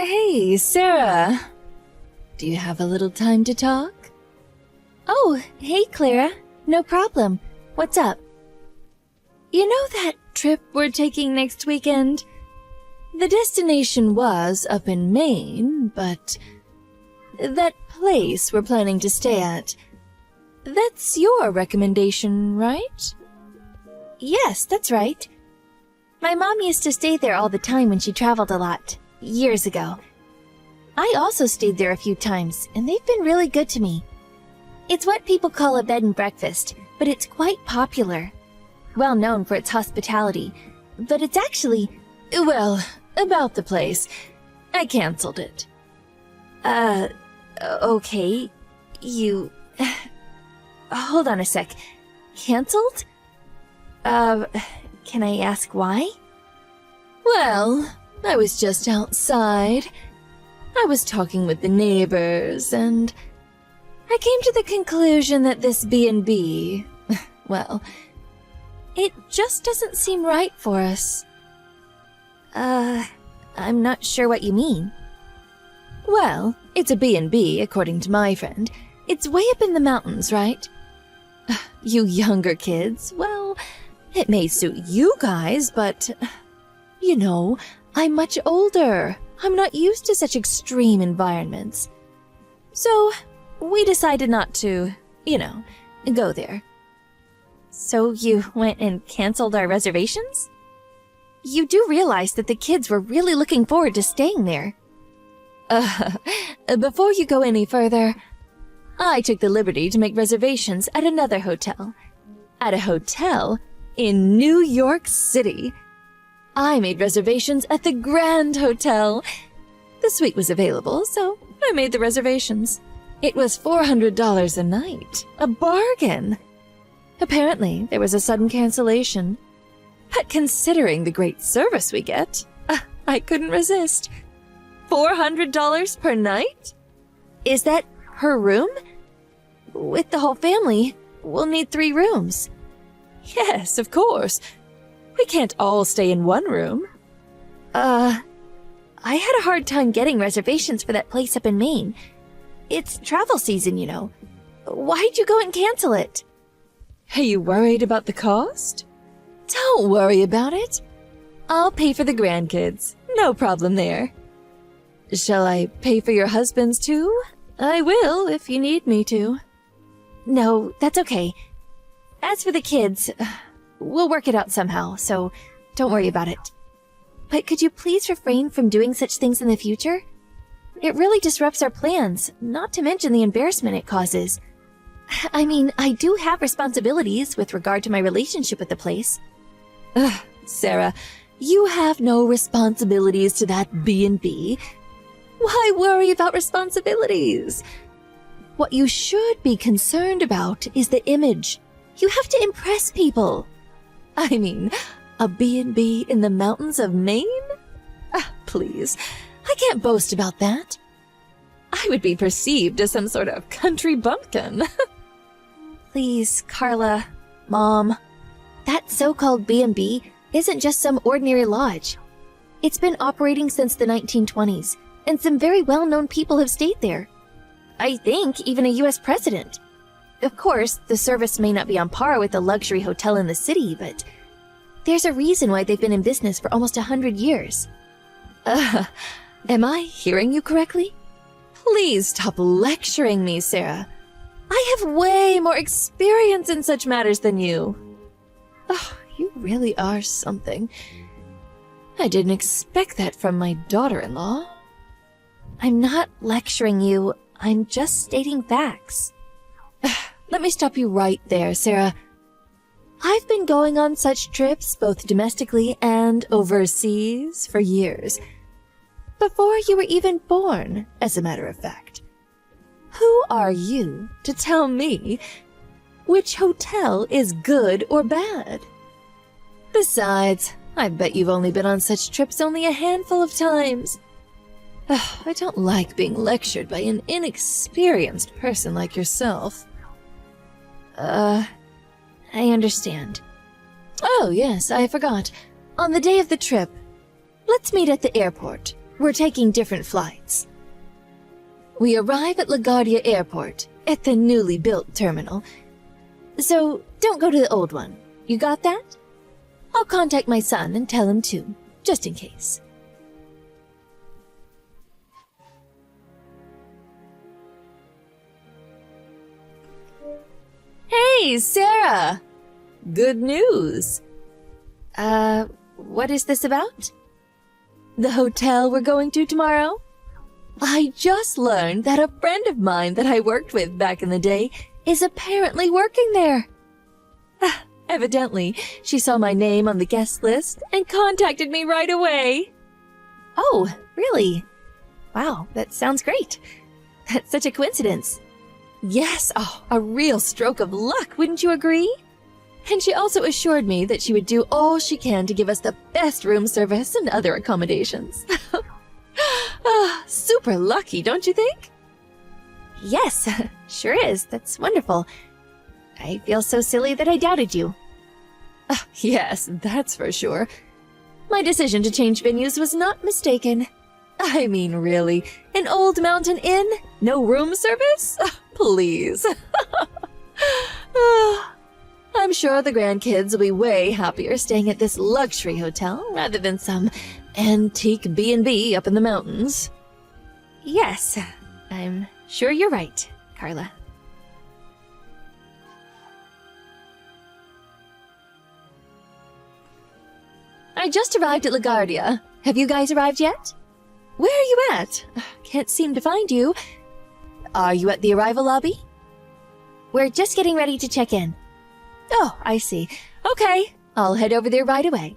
Hey, Sarah. Do you have a little time to talk? Oh, hey, Clara. No problem. What's up? You know that trip we're taking next weekend? The destination was up in Maine, but that place we're planning to stay at, that's your recommendation, right? Yes, that's right. My mom used to stay there all the time when she traveled a lot, years ago. I also stayed there a few times, and they've been really good to me. It's what people call a bed and breakfast, but it's quite popular. Well known for its hospitality, but it's actually... Well, about the place. I canceled it. Okay. You... Hold on a sec. Canceled? Can I ask why? Well, I was just outside. I was talking with the neighbors, and I came to the conclusion that this B&B, well, it just doesn't seem right for us. I'm not sure what you mean. Well, it's a B&B, according to my friend. It's way up in the mountains, right? You younger kids, well, it may suit you guys, but, you know, I'm much older. I'm not used to such extreme environments. So, we decided not to, go there. So you went and canceled our reservations? You do realize that the kids were really looking forward to staying there. Before you go any further, I took the liberty to make reservations at another hotel. At a hotel in New York City. I made reservations at the Grand Hotel. The suite was available, so I made the reservations. It was $400 a night. A bargain. Apparently, there was a sudden cancellation. But considering the great service we get, I couldn't resist. $400 per night? Is that per room? With the whole family, we'll need 3 rooms. Yes, of course. We can't all stay in one room. I had a hard time getting reservations for that place up in Maine. It's travel season, you know. Why'd you go and cancel it? Are you worried about the cost? Don't worry about it. I'll pay for the grandkids. No problem there. Shall I pay for your husband's too? I will if you need me to. No, that's okay. As for the kids, we'll work it out somehow, so don't worry about it. But could you please refrain from doing such things in the future? It really disrupts our plans, not to mention the embarrassment it causes. I mean, I do have responsibilities with regard to my relationship with the place. Sarah, you have no responsibilities to that B&B. Why worry about responsibilities? What you should be concerned about is the image. You have to impress people. I mean, a B&B in the mountains of Maine? Please, I can't boast about that. I would be perceived as some sort of country bumpkin. Please, Carla, Mom. That so-called B&B isn't just some ordinary lodge. It's been operating since the 1920s, and some very well-known people have stayed there. I think even a U.S. president. Of course, the service may not be on par with a luxury hotel in the city, but there's a reason why they've been in business for almost 100 years. Am I hearing you correctly? Please stop lecturing me, Sarah. I have way more experience in such matters than you. Oh, you really are something. I didn't expect that from my daughter-in-law. I'm not lecturing you. I'm just stating facts. Let me stop you right there, Sarah. I've been going on such trips, both domestically and overseas, for years. Before you were even born, as a matter of fact. Who are you to tell me which hotel is good or bad? Besides, I bet you've only been on such trips only a handful of times. I don't like being lectured by an inexperienced person like yourself. I understand. Oh, yes, I forgot. On the day of the trip, let's meet at the airport. We're taking different flights. We arrive at LaGuardia Airport, at the newly built terminal. So, don't go to the old one. You got that? I'll contact my son and tell him too, just in case. Hey, Sarah! Good news. What is this about? The hotel we're going to tomorrow? I just learned that a friend of mine that I worked with back in the day is apparently working there. Evidently, she saw my name on the guest list and contacted me right away. Oh, really? Wow, that sounds great. That's such a coincidence. Yes, a real stroke of luck, wouldn't you agree? And she also assured me that she would do all she can to give us the best room service and other accommodations. Super lucky, don't you think? Yes, sure is. That's wonderful. I feel so silly that I doubted you. Yes, that's for sure. My decision to change venues was not mistaken. I mean, really, an old mountain inn? No room service? Please. I'm sure the grandkids will be way happier staying at this luxury hotel rather than some antique B&B up in the mountains. Yes, I'm sure you're right, Carla. I just arrived at LaGuardia. Have you guys arrived yet? Where are you at? Can't seem to find you. Are you at the arrival lobby? We're just getting ready to check in. Oh, I see. Okay, I'll head over there right away.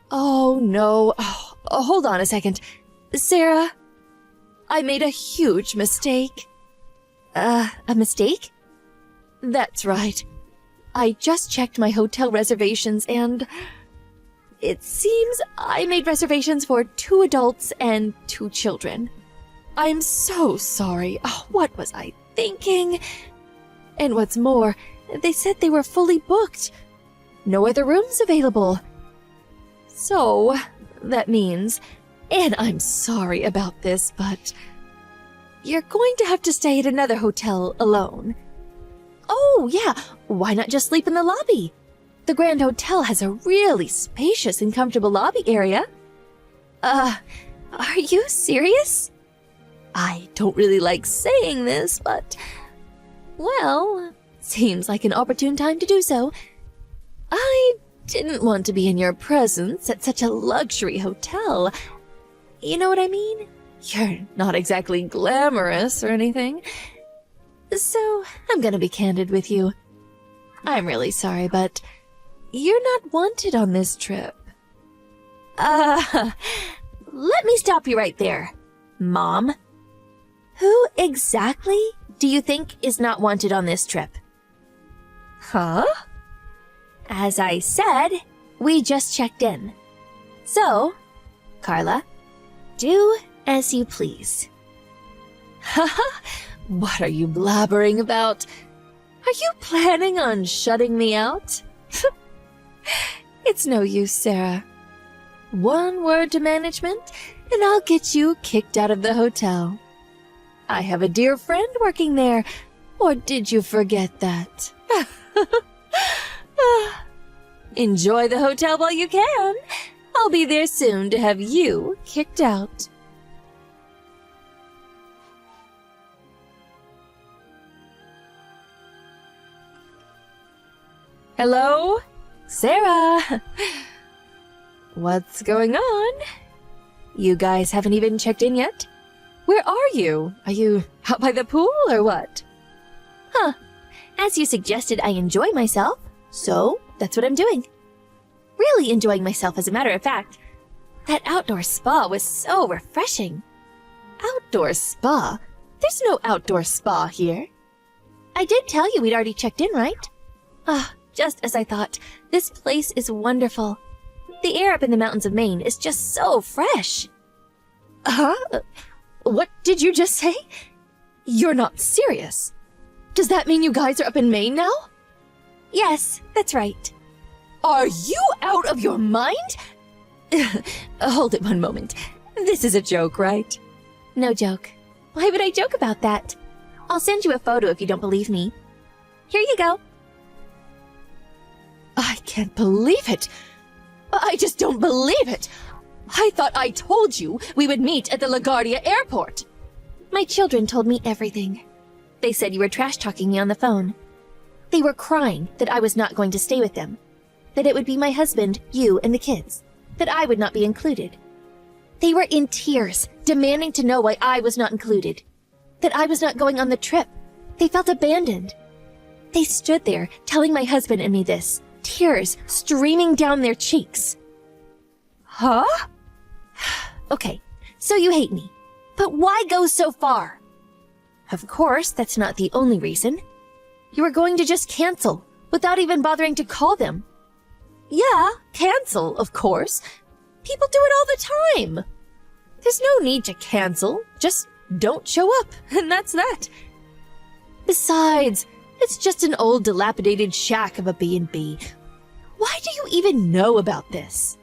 Oh, no. Hold on a second. Sarah, I made a huge mistake. A mistake? That's right. I just checked my hotel reservations and it seems I made reservations for 2 adults and 2 children. I'm so sorry. What was I thinking? And what's more, they said they were fully booked. No other rooms available. So, that means, and I'm sorry about this, but you're going to have to stay at another hotel alone. Oh, yeah, why not just sleep in the lobby? The Grand Hotel has a really spacious and comfortable lobby area. Are you serious? I don't really like saying this, but, well, seems like an opportune time to do so. I didn't want to be in your presence at such a luxury hotel. You know what I mean? You're not exactly glamorous or anything. So, I'm gonna be candid with you. I'm really sorry, but you're not wanted on this trip. Let me stop you right there, Mom. Who exactly do you think is not wanted on this trip? Huh? As I said, we just checked in. So, Carla, do as you please. Haha, what are you blabbering about? Are you planning on shutting me out? It's no use, Sarah. One word to management, and I'll get you kicked out of the hotel. I have a dear friend working there, or did you forget that? Enjoy the hotel while you can. I'll be there soon to have you kicked out. Hello? Sarah! What's going on? You guys haven't even checked in yet? Where are you? Are you out by the pool or what? Huh. As you suggested, I enjoy myself, so that's what I'm doing. Really enjoying myself, as a matter of fact. That outdoor spa was so refreshing. Outdoor spa? There's no outdoor spa here. I did tell you we'd already checked in, right? Just as I thought. This place is wonderful. The air up in the mountains of Maine is just so fresh. What did you just say? You're not serious. Does that mean you guys are up in Maine now? Yes, that's right. Are you out of your mind? Hold it one moment. This is a joke, right? No joke. Why would I joke about that? I'll send you a photo if you don't believe me. Here you go. I can't believe it. I just don't believe it. I thought I told you we would meet at the LaGuardia airport. My children told me everything. They said you were trash-talking me on the phone. They were crying that I was not going to stay with them, that it would be my husband, you, and the kids, that I would not be included. They were in tears, demanding to know why I was not included, that I was not going on the trip. They felt abandoned. They stood there telling my husband and me this, tears streaming down their cheeks. Huh? Okay, so you hate me, but why go so far? Of course, that's not the only reason. You were going to just cancel, without even bothering to call them. Yeah, cancel, of course. People do it all the time. There's no need to cancel. Just don't show up, and that's that. Besides, it's just an old dilapidated shack of a B&B. Why do you even know about this?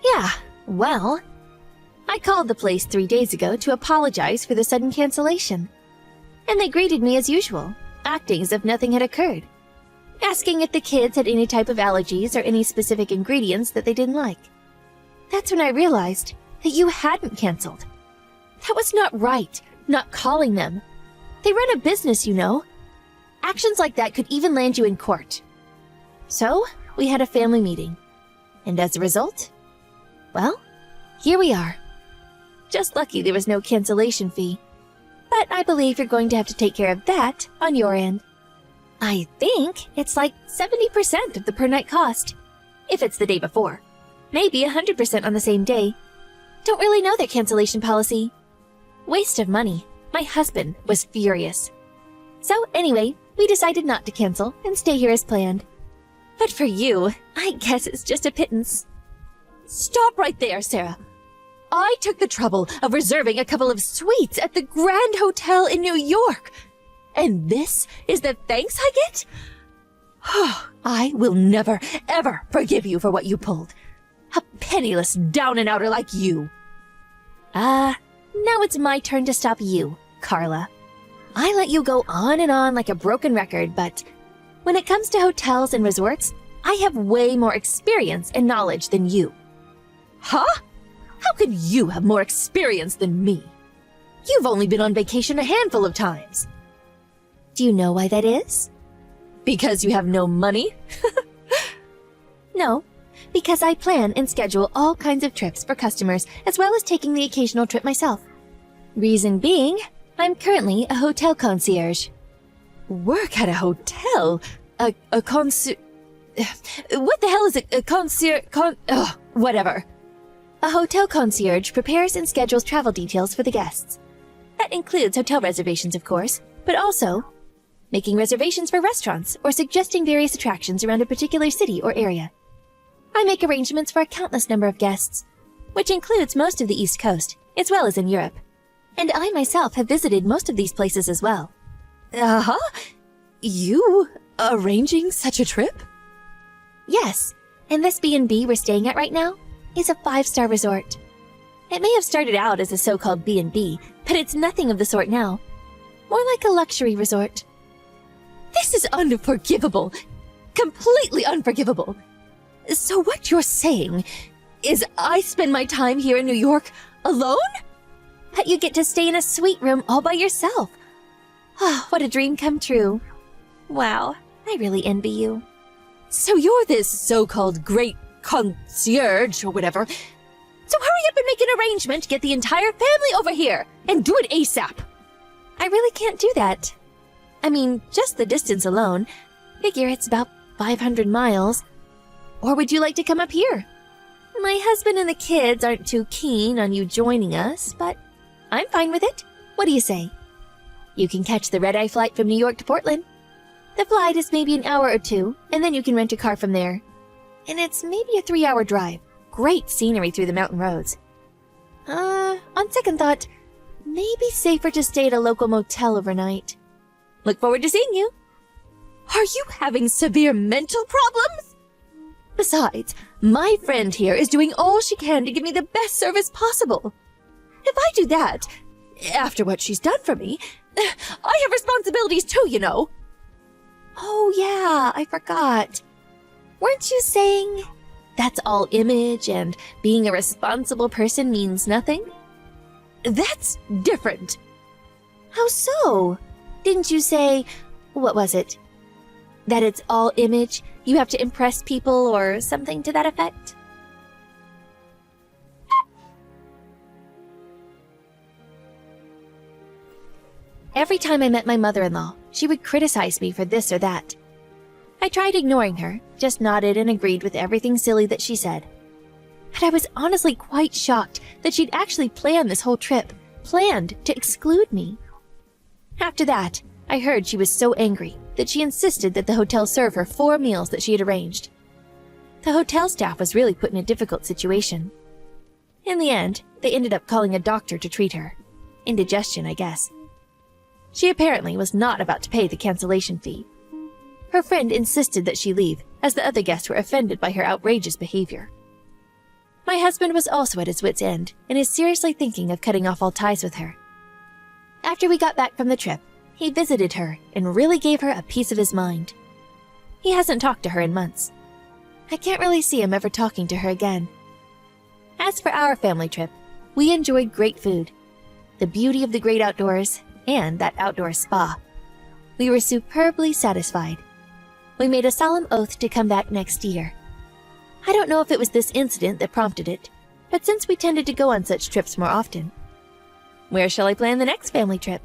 Yeah, well, I called the place 3 days ago to apologize for the sudden cancellation. And they greeted me as usual, acting as if nothing had occurred, asking if the kids had any type of allergies or any specific ingredients that they didn't like. That's when I realized that you hadn't canceled. That was not right, not calling them. They run a business, you know. Actions like that could even land you in court. So, we had a family meeting. And as a result, well, here we are. Just lucky there was no cancellation fee. But I believe you're going to have to take care of that on your end. I think it's like 70% of the per night cost, if it's the day before. Maybe 100% on the same day. Don't really know their cancellation policy. Waste of money. My husband was furious. So anyway, we decided not to cancel and stay here as planned. But for you, I guess it's just a pittance. Stop right there, Sarah. I took the trouble of reserving a couple of suites at the Grand Hotel in New York. And this is the thanks I get? I will never, ever forgive you for what you pulled. A penniless down-and-outer like you. Now it's my turn to stop you, Carla. I let you go on and on like a broken record, but when it comes to hotels and resorts, I have way more experience and knowledge than you. Huh? How could you have more experience than me? You've only been on vacation a handful of times. Do you know why that is? Because you have no money? No, because I plan and schedule all kinds of trips for customers, as well as taking the occasional trip myself. Reason being, I'm currently a hotel concierge. Work at a hotel? A concierge... What the hell is a concierge... whatever. A hotel concierge prepares and schedules travel details for the guests. That includes hotel reservations, of course, but also making reservations for restaurants or suggesting various attractions around a particular city or area. I make arrangements for a countless number of guests, which includes most of the East Coast, as well as in Europe. And I myself have visited most of these places as well. Uh-huh. You arranging such a trip? Yes, and this B&B we're staying at right now is a 5-star resort. It may have started out as a so-called B&B, but it's nothing of the sort now. More like a luxury resort. This is unforgivable. Completely unforgivable. So what you're saying is I spend my time here in New York alone? But you get to stay in a suite room all by yourself. Oh, what a dream come true. Wow, I really envy you. So you're this so-called great concierge or whatever. So hurry up and make an arrangement to get the entire family over here and do it ASAP. I really can't do that. I mean, just the distance alone. Figure it's about 500 miles. Or would you like to come up here? My husband and the kids aren't too keen on you joining us, but I'm fine with it. What do you say? You can catch the red-eye flight from New York to Portland. The flight is maybe an hour or two, and then you can rent a car from there. And it's maybe a 3-hour drive. Great scenery through the mountain roads. On second thought, maybe safer to stay at a local motel overnight. Look forward to seeing you. Are you having severe mental problems? Besides, My friend here is doing all she can to give me the best service possible. If I do that, after what she's done for me, I have responsibilities too, you know. Oh yeah, I forgot. Weren't you saying that's all image and being a responsible person means nothing? That's different. How so? Didn't you say, what was it? That it's all image, you have to impress people or something to that effect? Every time I met my mother-in-law, she would criticize me for this or that. I tried ignoring her, just nodded and agreed with everything silly that she said. But I was honestly quite shocked that she'd actually planned this whole trip, planned to exclude me. After that, I heard she was so angry that she insisted that the hotel serve her 4 meals that she had arranged. The hotel staff was really put in a difficult situation. In the end, they ended up calling a doctor to treat her. Indigestion, I guess. She apparently was not about to pay the cancellation fee. Her friend insisted that she leave, as the other guests were offended by her outrageous behavior. My husband was also at his wit's end and is seriously thinking of cutting off all ties with her. After we got back from the trip, he visited her and really gave her a piece of his mind. He hasn't talked to her in months. I can't really see him ever talking to her again. As for our family trip, we enjoyed great food, the beauty of the great outdoors, and that outdoor spa. We were superbly satisfied. We made a solemn oath to come back next year. I don't know if it was this incident that prompted it, but since we tended to go on such trips more often. Where shall I plan the next family trip?